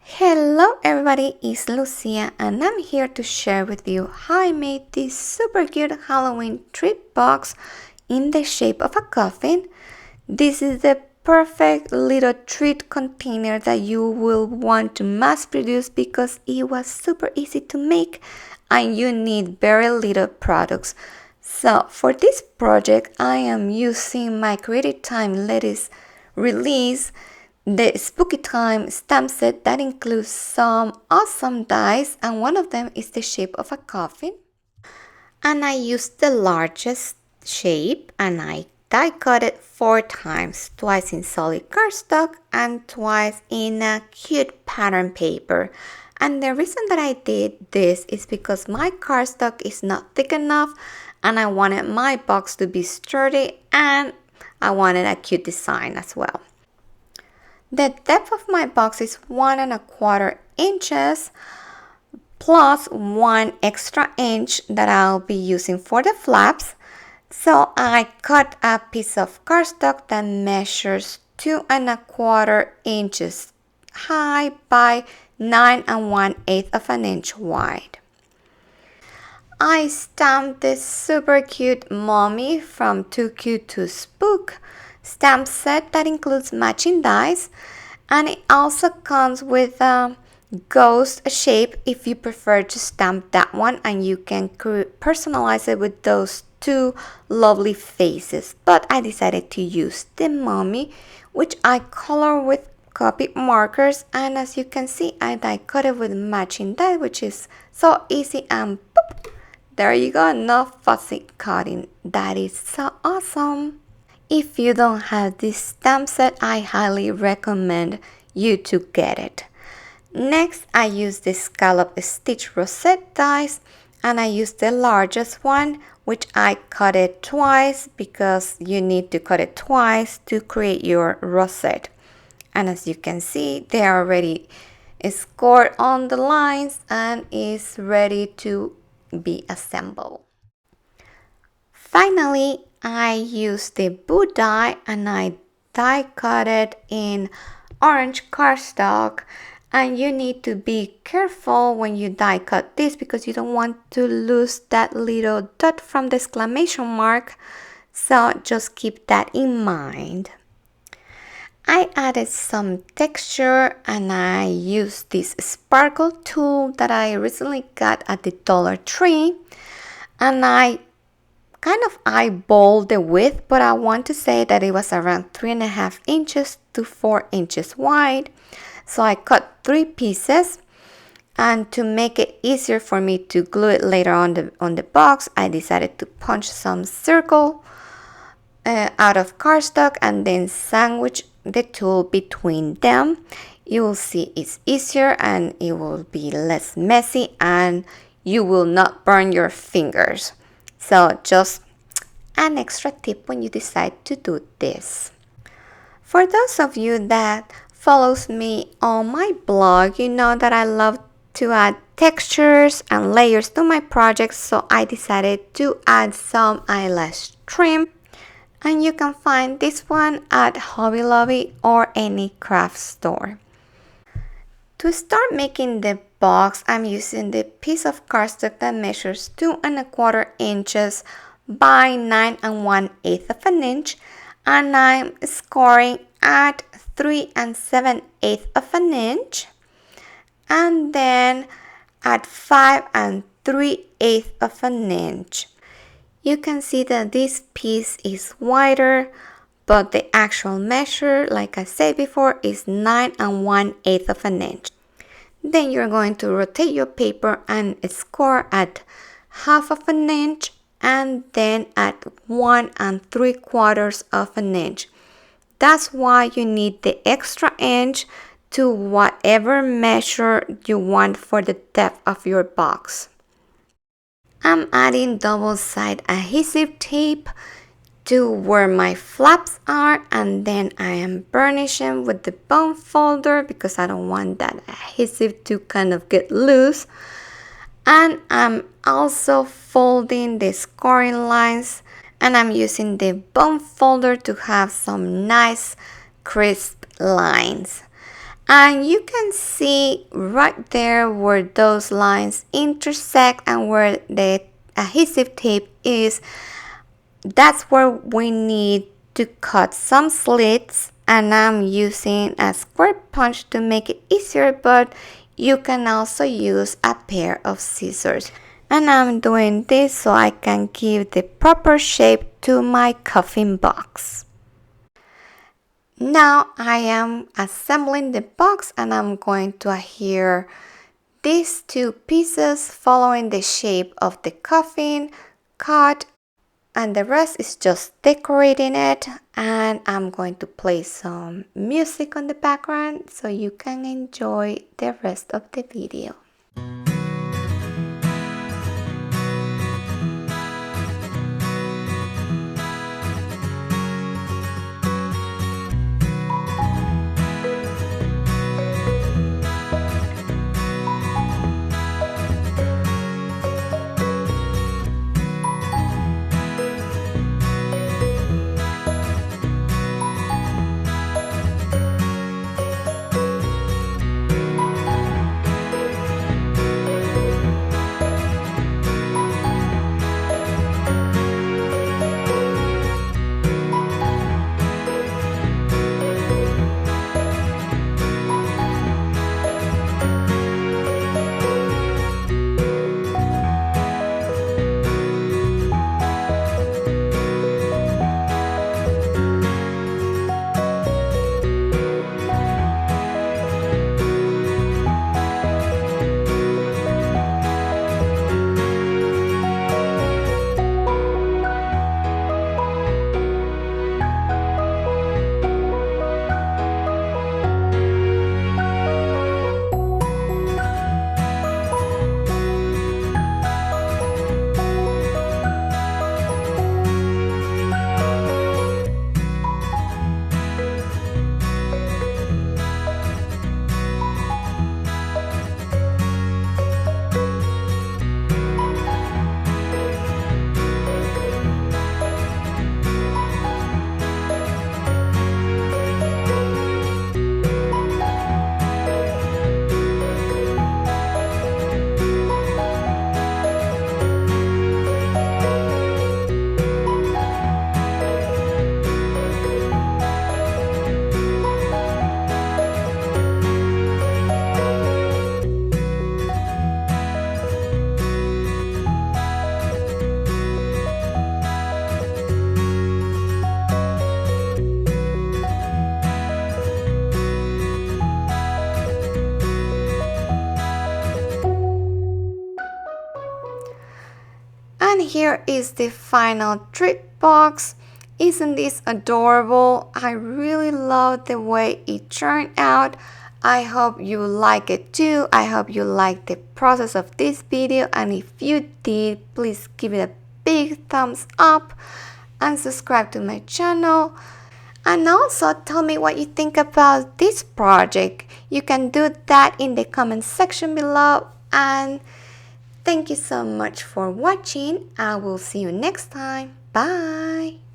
Hello everybody, it's Lucia and I'm here to share with you how I made this super cute Halloween treat box in the shape of a coffin. This is the perfect little treat container that you will want to mass produce because it was super easy to make and you need very little products. So for this project I am using my Creative Time Lettuce release the Spooky Time stamp set that includes some awesome dies, and one of them is the shape of a coffin. And I used the largest shape and I die cut it 4 times, twice in solid cardstock and twice in a cute pattern paper. And the reason that I did this is because my cardstock is not thick enough and I wanted my box to be sturdy and I wanted a cute design as well. The depth of my box is 1¼ inches plus 1 extra inch that I'll be using for the flaps. So I cut a piece of cardstock that measures 2¼ inches high by 9 1/8 of an inch wide. I stamped this super cute mommy from Too Cute to Spook stamp set that includes matching dies, and it also comes with a ghost shape if you prefer to stamp that one, and you can personalize it with those 2 lovely faces. But I decided to use the mommy, which I color with copic markers, and as you can see I die cut it with matching die, which is so easy, and boop, there you go, no fussy cutting. That is so awesome. If you don't have this stamp set, I highly recommend you to get it. Next, I use the scallop stitch rosette dies, and I use the largest one, which I cut it twice because you need to cut it twice to create your rosette. And as you can see, they are already scored on the lines and is ready to be assembled. Finally, I used the boot die and I die cut it in orange cardstock, and you need to be careful when you die cut this because you don't want to lose that little dot from the exclamation mark, so just keep that in mind. I added some texture and I used this sparkle tool that I recently got at the Dollar Tree, and I kind of eyeballed the width, but I want to say that it was around 3½ inches to 4 inches wide. So I cut 3 pieces, and to make it easier for me to glue it later on the box, I decided to punch some circle out of cardstock and then sandwich the tool between them. You will see it's easier and it will be less messy and you will not burn your fingers. So just an extra tip when you decide to do this. For those of you that follows me on my blog, you know that I love to add textures and layers to my projects, so I decided to add some eyelash trim, and you can find this one at Hobby Lobby or any craft store. To start making the box, I'm using the piece of cardstock that measures 2¼ inches by 9 1/8 of an inch, and I'm scoring at 3 7/8 of an inch, and then at 5 3/8 of an inch. You can see that this piece is wider, but the actual measure, like I said before, is 9 1/8 of an inch. Then you're going to rotate your paper and score at 1/2 of an inch and then at 1 3/4 of an inch. That's why you need the extra inch to whatever measure you want for the depth of your box. I'm adding double-sided adhesive tape to where my flaps are, and then I am burnishing with the bone folder because I don't want that adhesive to kind of get loose. And I'm also folding the scoring lines, and I'm using the bone folder to have some nice crisp lines. And you can see right there where those lines intersect and where the adhesive tape is. That's where we need to cut some slits, and I'm using a square punch to make it easier, but you can also use a pair of scissors. And I'm doing this so I can give the proper shape to my coffin box. Now I am assembling the box, and I'm going to adhere these two pieces following the shape of the coffin, cut, and the rest is just decorating it. And I'm going to play some music on the background so you can enjoy the rest of the video. And here is the final treat box. Isn't this adorable? I really love the way it turned out. I hope you like it too. I hope you like the process of this video, and if you did, please give it a big thumbs up and subscribe to my channel. And also tell me what you think about this project. You can do that in the comment section below. And thank you so much for watching. I will see you next time. Bye.